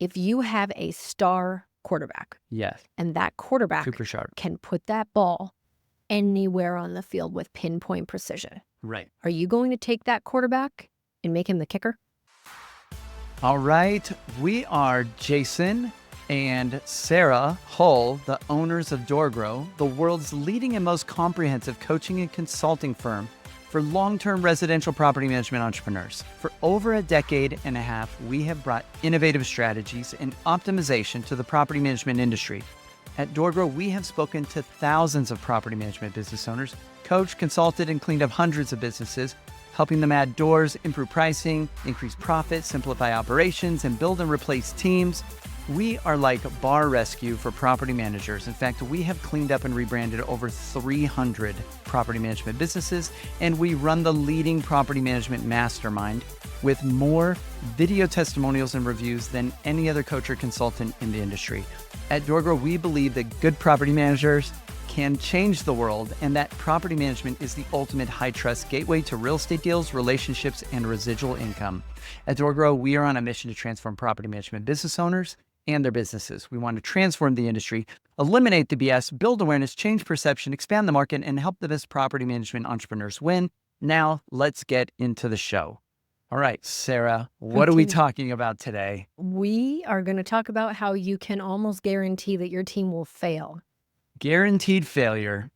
If you have a star quarterback, Yes. and that quarterback Super sharp. can put that ball anywhere on the field with pinpoint precision, Right. are you going to take that quarterback and make him the kicker? All right. We are Jason and Sarah Hull, the owners of DoorGrow, the world's leading and most comprehensive coaching and consulting firm for long-term residential property management entrepreneurs. For over a decade and a half, we have brought innovative strategies and optimization to the property management industry. At DoorGrow, we have spoken to thousands of property management business owners, coached, consulted, and cleaned up hundreds of businesses, helping them add doors, improve pricing, increase profit, simplify operations, and build and replace teams. We are like bar rescue for property managers. In fact, we have cleaned up and rebranded over 300 property management businesses, and we run the leading property management mastermind with more video testimonials and reviews than any other coach or consultant in the industry. At DoorGrow, we believe that good property managers can change the world, and that property management is the ultimate high-trust gateway to real estate deals, relationships, and residual income. At DoorGrow, we are on a mission to transform property management business owners and their businesses. We want to transform the industry, eliminate the BS, build awareness, change perception, expand the market, and help the best property management entrepreneurs win. Now, let's get into the show. All right, Sarah, what are we talking about today? We are going to talk about how you can almost guarantee that your team will fail. Guaranteed failure.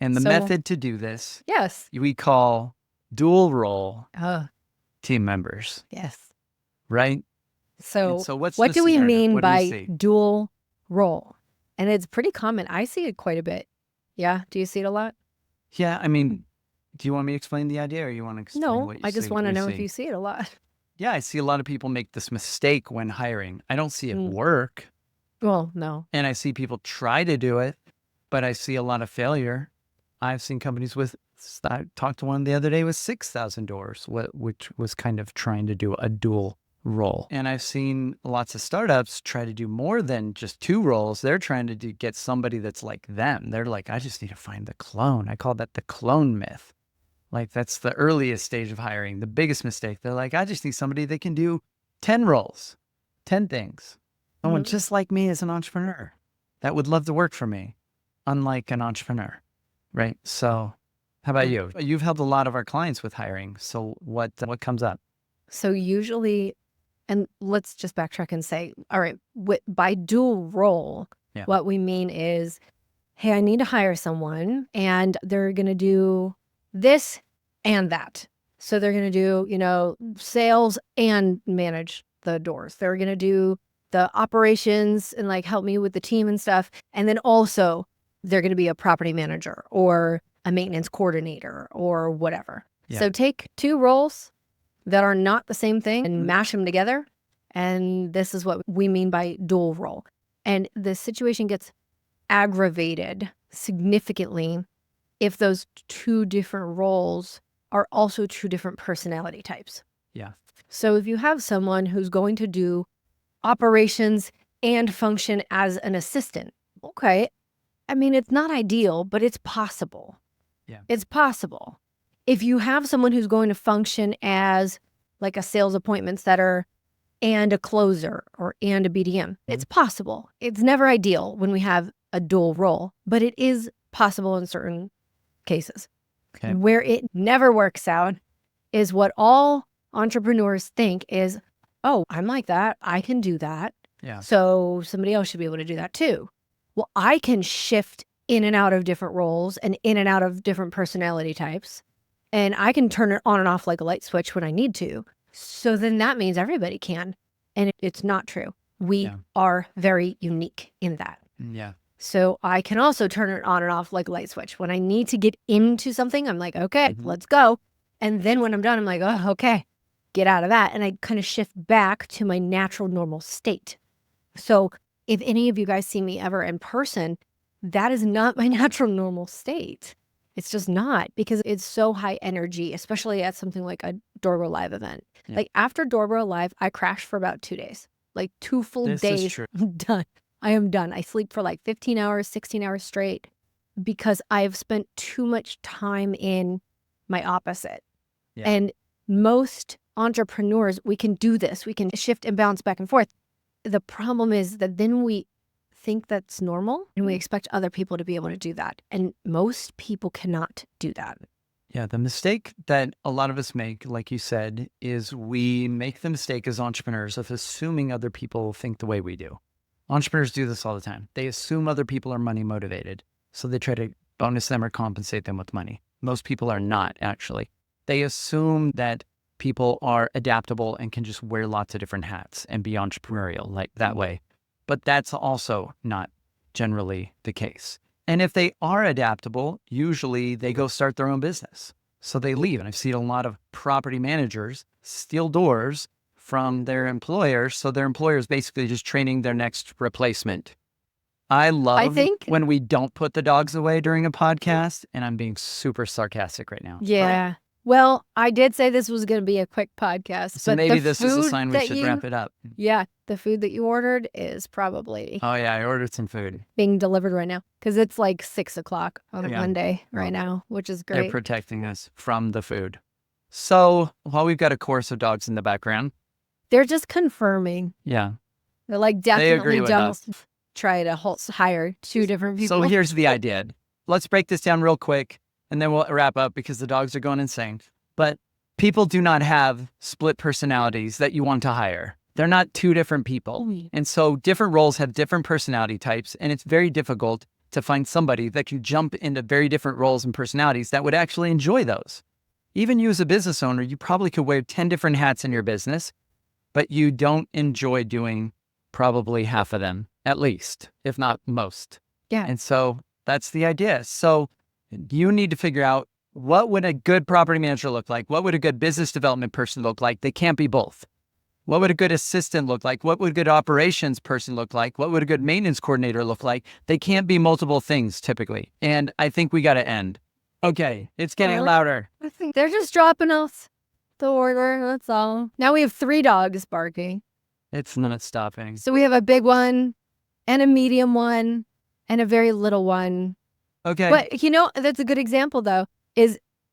And the method to do this, yes, we call dual role team members. Yes. Right? So what's what do we mean by do dual role? And it's pretty common. I see it quite a bit. Yeah. Do you see it a lot? Yeah. I mean, do you want me to explain the idea, or you want to explain what you see? No, I just want to know if you see it a lot. Yeah, I see a lot of people make this mistake when hiring. I don't see it work. Well, no. And I see people try to do it, but I see a lot of failure. I've seen companies I talked to one the other day with 6,000 doors, which was kind of trying to do a dual role. And I've seen lots of startups try to do more than just 2 roles. They're trying to get somebody that's like them. They're like, I just need to find the clone. I call that the clone myth. Like, that's the earliest stage of hiring, the biggest mistake. They're like, I just need somebody that can do 10 roles, 10 things. Someone just like me as an entrepreneur that would love to work for me, unlike an entrepreneur, right? So how about you? You've helped a lot of our clients with hiring. So what comes up? So usually, and let's just backtrack and say, all right, by dual role, what we mean is, hey, I need to hire someone and they're going to do this and that. So they're going to do, sales and manage the doors. They're going to do the operations and like help me with the team and stuff. And then also they're going to be a property manager or a maintenance coordinator or whatever. Yeah. So take 2 roles that are not the same thing and mash them together. And this is what we mean by dual role. And the situation gets aggravated significantly if those 2 different roles are also 2 different personality types. Yeah. So if you have someone who's going to do operations and function as an assistant, okay, I mean, it's not ideal, but it's possible. Yeah. It's possible. If you have someone who's going to function as like a sales appointment setter and a closer and a BDM, it's possible. It's never ideal when we have a dual role, but it is possible in certain cases. Okay. Where it never works out is what all entrepreneurs think is, oh, I'm like that. I can do that. Yeah. So somebody else should be able to do that too. Well, I can shift in and out of different roles and in and out of different personality types. And I can turn it on and off like a light switch when I need to. So then that means everybody can. And it's not true. We are very unique in that. Yeah. So I can also turn it on and off like a light switch. When I need to get into something, I'm like, okay, let's go. And then when I'm done, I'm like, oh, okay, get out of that. And I kind of shift back to my natural, normal state. So if any of you guys see me ever in person, that is not my natural, normal state. It's just not, because it's so high energy, especially at something like a DoorGrow Live event. Yeah. Like after DoorGrow Live, I crashed for about 2 days, like 2 full days. I'm done. I am done. I sleep for like 15 hours, 16 hours straight because I've spent too much time in my opposite. Yeah. And most entrepreneurs, we can do this. We can shift and bounce back and forth. the problem is that then we think that's normal and we expect other people to be able to do that. And most people cannot do that. Yeah, the mistake that a lot of us make, like you said, is we make the mistake as entrepreneurs of assuming other people think the way we do. Entrepreneurs do this all the time. They assume other people are money motivated, so they try to bonus them or compensate them with money. Most people are not, actually. They assume that people are adaptable and can just wear lots of different hats and be entrepreneurial like that way. But that's also not generally the case. And if they are adaptable, usually they go start their own business. So they leave. And I've seen a lot of property managers steal doors from their employers. So their employer is basically just training their next replacement. I love when we don't put the dogs away during a podcast, and I'm being super sarcastic right now. Yeah. Well, I did say this was going to be a quick podcast. So but maybe this is a sign we should wrap it up. Yeah. The food that you ordered is probably Oh, yeah. I ordered some food. being delivered right now because it's like 6 o'clock on a Monday right now, which is great. They're protecting us from the food. So while we've got a chorus of dogs in the background. They're just confirming. Yeah. They're like, definitely don't try to hire 2 different people. So here's the idea. Let's break this down real quick and then we'll wrap up because the dogs are going insane. But people do not have split personalities that you want to hire. They're not 2 different people. And so different roles have different personality types. And it's very difficult to find somebody that can jump into very different roles and personalities that would actually enjoy those. Even you as a business owner, you probably could wear 10 different hats in your business, but you don't enjoy doing probably half of them, at least, if not most. Yeah. And so that's the idea. So you need to figure out, what would a good property manager look like? What would a good business development person look like? They can't be both. What would a good assistant look like? What would a good operations person look like? What would a good maintenance coordinator look like? They can't be multiple things typically. And I think we got to end. Okay, it's getting louder. I think they're just dropping us the order. That's all. Now we have 3 dogs barking. It's not stopping. So we have a big one and a medium one and a very little one. Okay. But that's a good example though,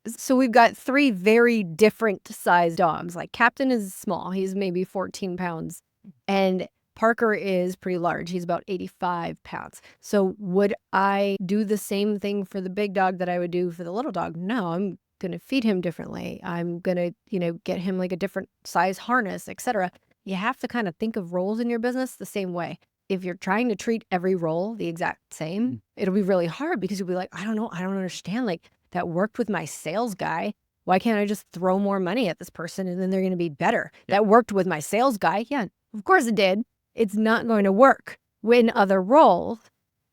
so we've got 3 very different sized dogs. Like Captain is small. He's maybe 14 pounds. And Parker is pretty large. He's about 85 pounds. So would I do the same thing for the big dog that I would do for the little dog? No, I'm going to feed him differently. I'm going to, get him like a different size harness, etc. You have to kind of think of roles in your business the same way. If you're trying to treat every role the exact same, it'll be really hard because you'll be like, I don't know. I don't understand. Like, that worked with my sales guy. Why can't I just throw more money at this person and then they're going to be better? Yeah. That worked with my sales guy. Yeah, of course it did. It's not going to work in other roles.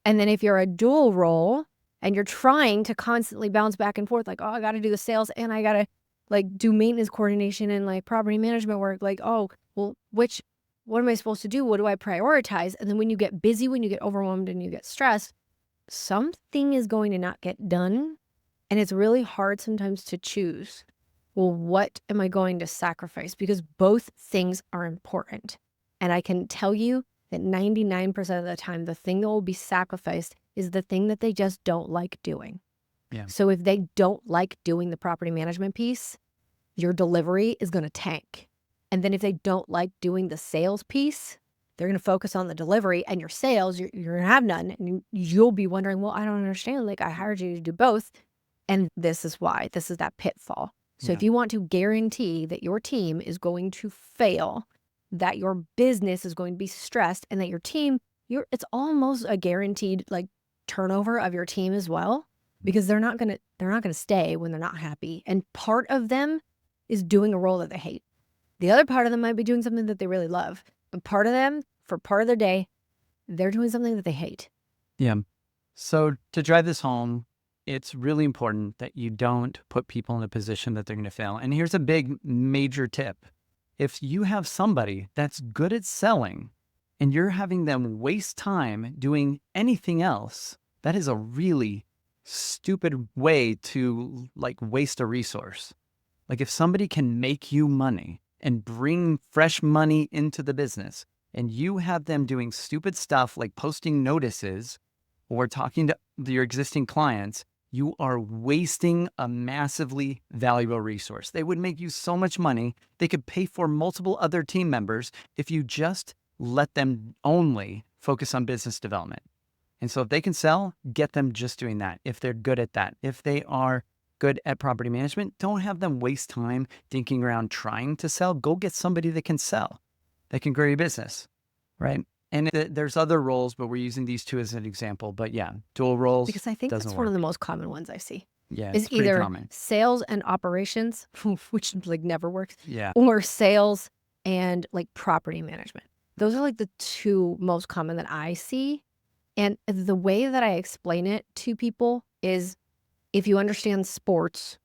And then if you're a dual role and you're trying to constantly bounce back and forth, like, oh, I got to do the sales and I got to do maintenance coordination and property management work. What am I supposed to do? What do I prioritize? And then when you get busy, when you get overwhelmed and you get stressed, something is going to not get done. And it's really hard sometimes to choose, well, what am I going to sacrifice? Because both things are important. And I can tell you that 99% of the time, the thing that will be sacrificed is the thing that they just don't like doing. Yeah. So if they don't like doing the property management piece, your delivery is going to tank. And then if they don't like doing the sales piece, they're going to focus on the delivery, and your sales, you're going to have none. And you'll be wondering, well, I don't understand. I hired you to do both. And this is why. This is that pitfall. So if you want to guarantee that your team is going to fail, that your business is going to be stressed, and that your team, it's almost a guaranteed turnover of your team as well, because they're not going to stay when they're not happy. And part of them is doing a role that they hate. The other part of them might be doing something that they really love. But part of them, for part of their day, they're doing something that they hate. Yeah. So to drive this home, it's really important that you don't put people in a position that they're going to fail. And here's a big major tip. If you have somebody that's good at selling and you're having them waste time doing anything else, that is a really stupid way to waste a resource. If somebody can make you money and bring fresh money into the business and you have them doing stupid stuff like posting notices or talking to your existing clients, you are wasting a massively valuable resource. They would make you so much money. They could pay for multiple other team members if you just let them only focus on business development. And so if they can sell, get them just doing that. If they're good at that, if they are good at property management, don't have them waste time thinking around trying to sell. Go get somebody that can sell, that can grow your business, right? And there's other roles, but we're using these two as an example. But yeah, dual roles. Because I think that's one of the most common ones I see. Yeah, is it's pretty either common. Sales and operations, which like never works. Yeah. Or sales and like property management. Those are like the two most common that I see. And the way that I explain it to people is, if you understand sports.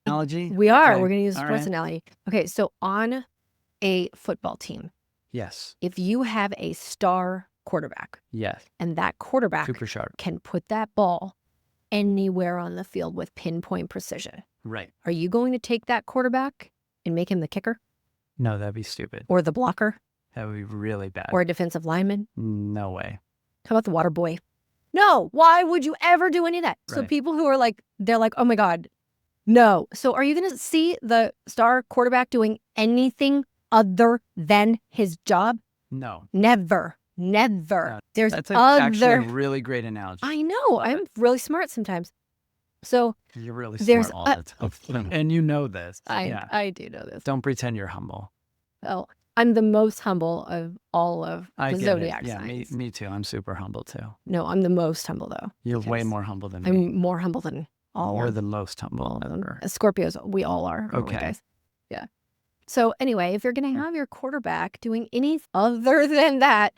Analogy? We're Okay. going to use a All sports right. analogy. Okay, so on a football team, Yes. if you have a star quarterback, Yes. and that quarterback Super sharp. can put that ball anywhere on the field with pinpoint precision, Right. are you going to take that quarterback and make him the kicker No, that'd be stupid. or the blocker That would be really bad. or a defensive lineman? No way. How about the water boy? No, why would you ever do any of that? So Right. people who are like, they're like, oh my God, no. So are you going to see the star quarterback doing anything other than his job? No. Never. Never. No, There's That's actually other. a really great analogy. I know. I'm really smart sometimes. So You're really there's smart all the time. And you know this. Yeah. I do know this. Don't pretend you're humble. Well, I'm the most humble of all of I the get zodiac it. Yeah, signs. me too. I'm super humble too. No, I'm the most humble though. You're way because more humble than me. I'm more humble than all You're of the most humble all of them. ever. Scorpios, we all are. Aren't we, Okay. guys? Yeah. So anyway, if you're going to have your quarterback doing anything other than that,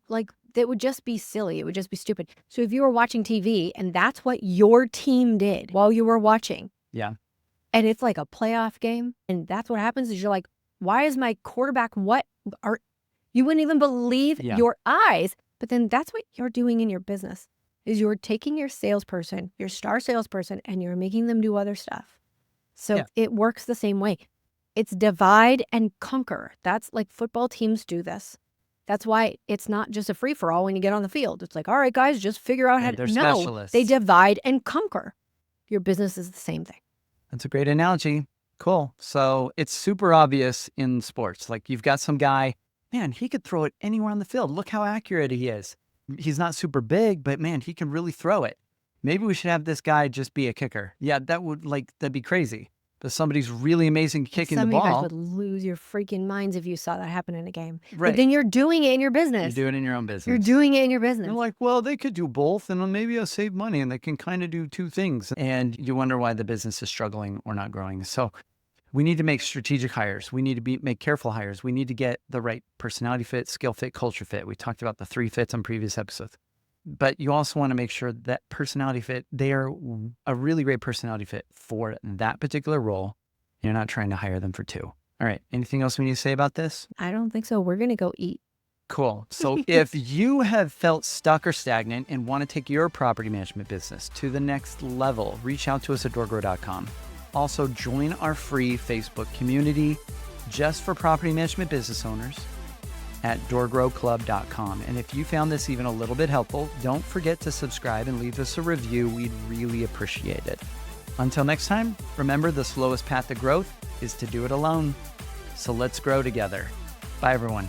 like that would just be silly. It would just be stupid. So if you were watching TV and that's what your team did while you were watching. Yeah. And it's like a playoff game. And that's what happens is you're like, why is my quarterback, you wouldn't even believe your eyes. But then that's what you're doing in your business is you're taking your salesperson, your star salesperson, and you're making them do other stuff. So it works the same way. It's divide and conquer. That's like football teams do this. That's why it's not just a free-for-all when you get on the field. It's like, all right, guys, just figure out how to. They're No, specialists. they divide and conquer. Your business is the same thing. That's a great analogy. Cool. So it's super obvious in sports. Like you've got some guy, man, he could throw it anywhere on the field. Look how accurate he is. He's not super big, but man, he can really throw it. Maybe we should have this guy just be a kicker. Yeah, that'd be crazy. But somebody's really amazing kicking the Some of you guys ball. would lose your freaking minds if you saw that happen in a game. Right. But then you're doing it in your business. You do it in your own business. You're doing it in your business. They're like, well, they could do both and maybe I'll save money and they can kind of do two things. And you wonder why the business is struggling or not growing. So we need to make strategic hires. We need to make careful hires. We need to get the right personality fit, skill fit, culture fit. We talked about the 3 fits on previous episodes. But you also want to make sure that personality fit, they are a really great personality fit for that particular role. You're not trying to hire them for 2. All right. Anything else we need to say about this? I don't think so. We're going to go eat. Cool. So if you have felt stuck or stagnant and want to take your property management business to the next level, reach out to us at DoorGrow.com. Also, join our free Facebook community just for property management business owners at DoorGrowClub.com. And if you found this even a little bit helpful, don't forget to subscribe and leave us a review. We'd really appreciate it. Until next time, remember the slowest path to growth is to do it alone. So let's grow together. Bye, everyone.